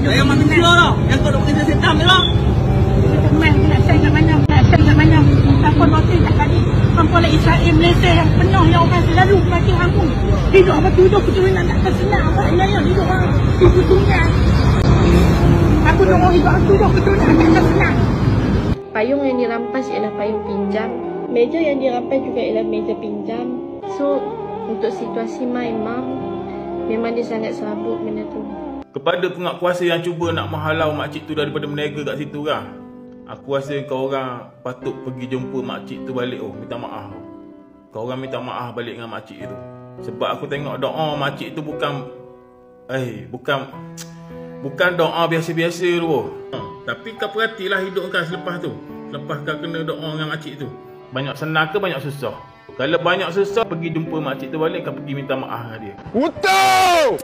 Saya mati gila lah. Yang kau duk kerja setam je lah. Teman nak saya kat mana? Nak saya kat mana? Telefon notis tak tadi. Kampung Israel Malaysia yang penuh yang orang selalu mati hambung. Hidup apa tuduh kita nak tak senang. Apa yang hidup orang ibu dunia. Aku tengok hidup aku tuduh kita nak tak senang. Payung yang dirampas ialah payung pinjam. Meja yang dirampas juga ialah meja pinjam. So, untuk situasi my mom, memang dia sangat serabut benda tu. Kepada pengak kuasa yang cuba nak menghalau makcik tu daripada berniaga kat situ kan, aku rasa kau orang patut pergi jumpa makcik tu balik. Minta maaf. Kau orang minta maaf balik dengan makcik tu. Sebab aku tengok doa makcik tu bukan doa biasa-biasa tu. Tapi kau perhatilah hidup kau selepas tu. Selepas kau kena doa dengan makcik tu, banyak senang ke banyak susah? Kalau banyak susah, pergi jumpa makcik tu balik, kau pergi minta maaf dengan dia. Betul!